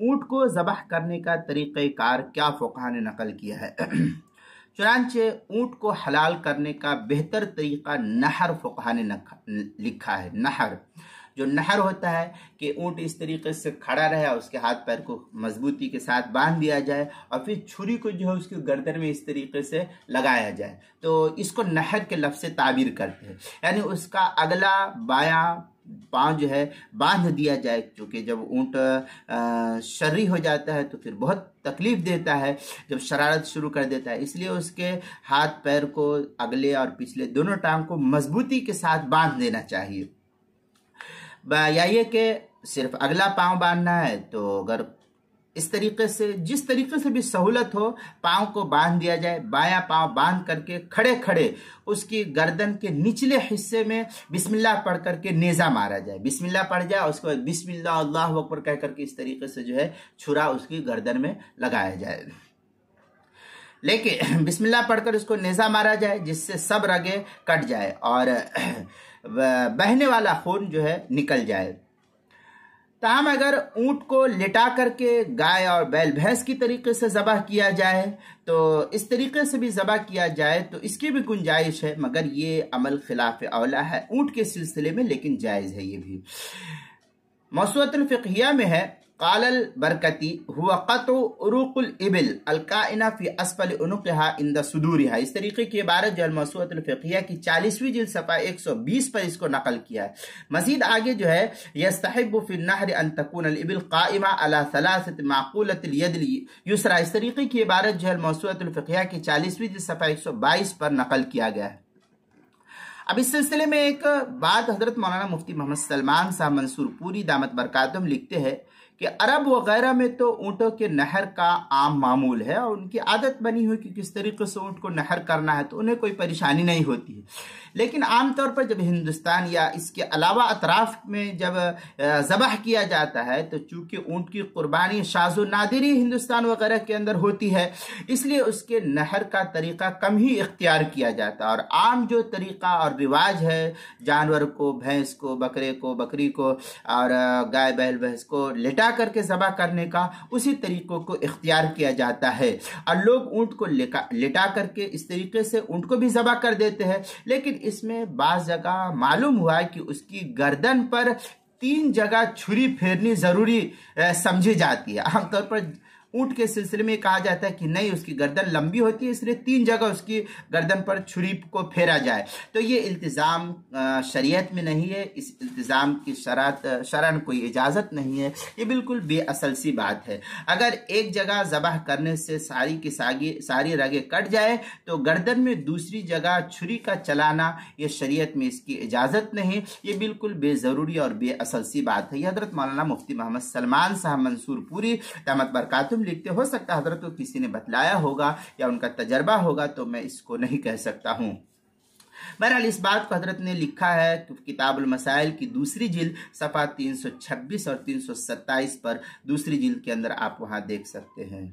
ऊँट को ज़बह करने का तरीक़ेकार क्या फ़ुक़हा ने नक़ल किया है। चुनांचे ऊँट को हलाल करने का बेहतर तरीक़ा नहर फ़ुक़हा ने लिखा है। नहर, जो नहर होता है कि ऊँट इस तरीके से खड़ा रहे, उसके हाथ पैर को मजबूती के साथ बांध दिया जाए और फिर छुरी को जो है उसकी गर्दन में इस तरीके से लगाया जाए, तो इसको नहर के लफ्ज़ से ताबीर करते हैं। यानी उसका अगला बायां पाँव जो है बांध दिया जाए, क्योंकि जब ऊँट शर्री हो जाता है तो फिर बहुत तकलीफ देता है जब शरारत शुरू कर देता है, इसलिए उसके हाथ पैर को अगले और पिछले दोनों टांग को मजबूती के साथ बांध देना चाहिए। या ये कि सिर्फ अगला पाँव बांधना है तो अगर इस तरीके से, जिस तरीके से भी सहूलत हो, पाँव को बांध दिया जाए। बायां पाँव बांध करके खड़े खड़े उसकी गर्दन के निचले हिस्से में बिस्मिल्लाह पढ़ करके नेज़ा मारा जाए। बिस्मिल्लाह पढ़ जाए, उसके बाद बिस्मिल्लाह अल्लाहु अकबर कह करके इस तरीके से जो है छुरा उसकी गर्दन में लगाया जाए। लेकिन बिस्मिल्लाह पढ़कर उसको नेज़ा मारा जाए जिससे सब रगे कट जाए और बहने वाला खून जो है निकल जाए। ताहम अगर ऊँट को लिटा करके गाय और बैल भैंस की तरीके से ज़बह किया जाए, तो इस तरीके से भी ज़बह किया जाए तो इसकी भी गुंजाइश है, मगर ये अमल खिलाफ औला है ऊँट के सिलसिले में, लेकिन जायज़ है ये भी। मौसूअतुल फ़िक़हिया में है, क़ालल बरकती हुआ क़त्उ उरूक़ुल इबिल अलकाइना फ़ी अस्फ़ल उनुक़िहा इंद सुदूरिहा। इस तरीके की इबारत जो मौसूअतुल फ़िक़हिया की 40वीं जिल्द सफ़ा 120 पर इसको नकल किया है। मज़ीद आगे जो है यस्तहिब्बु फ़ी नहर अन तकूनल इबिल क़ाइमा अला सलासति माक़ूलतिल यदिल युसरा। इस तरीके की इबारत जो है मौसूअतुल फ़िक़हिया की 40वीं जिल्द सफ़ा 122 पर नकल किया गया है। अब इस सिलसिले में एक बात हज़रत मौलाना मुफ्ती मोहम्मद सलमान साहब मंसूर पूरी दामत बरकातुहुम लिखते हैं कि अरब वगैरह में तो ऊँटों के नहर का आम मामूल है और उनकी आदत बनी हुई कि किस तरीके से ऊँट को नहर करना है, तो उन्हें कोई परेशानी नहीं होती है। लेकिन आमतौर पर जब हिंदुस्तान या इसके अलावा अतराफ में जब ज़बह किया जाता है, तो चूँकि ऊँट की कुर्बानी शाज़ो नादिरी हिंदुस्तान वगैरह के अंदर होती है, इसलिए उसके नहर का तरीक़ा कम ही इख्तियार किया जाता है। और आम जो तरीक़ा और रिवाज है जानवर को, भैंस को, बकरे को, बकरी को और गाय बैल भैंस को लिटा करके ज़बह करने का, उसी तरीक़ों को इख्तियार किया जाता है। और लोग ऊँट को लिटा करके इस तरीके से ऊँट को भी ज़बह कर देते हैं। लेकिन इसमें बाज़ जगह मालूम हुआ है कि उसकी गर्दन पर 3 जगह छुरी फेरनी ज़रूरी समझी जाती है। आमतौर पर ऊँट के सिलसिले में कहा जाता है कि नहीं, उसकी गर्दन लंबी होती है, इसलिए 3 जगह उसकी गर्दन पर छुरी को फेरा जाए। तो ये इल्तिज़ाम शरीयत में नहीं है, इस इल्तिज़ाम की शरअन कोई इजाज़त नहीं है, ये बिल्कुल बेअसल सी बात है। अगर एक जगह ज़बह करने से सारी की सारी रगें कट जाए तो गर्दन में दूसरी जगह छुरी का चलाना, ये शरीयत में इसकी इजाज़त नहीं, ये बिल्कुल बेज़रूरी और बेअसल सी बात है। ये हज़रत मौलाना मुफ्ती मोहम्मद सलमान साहब मंसूर पूरी दामत बरकातुहुम लिखते। हो सकता है हज़रत को किसी ने बतलाया होगा या उनका तजर्बा होगा, तो मैं इसको नहीं कह सकता हूँ। बहरहाल इस बात को हज़रत ने लिखा है किताबुल मसाइल की 2री जिल्द सफ़ा 326 और 327 पर, 2री जिल्द के अंदर आप वहाँ देख सकते हैं।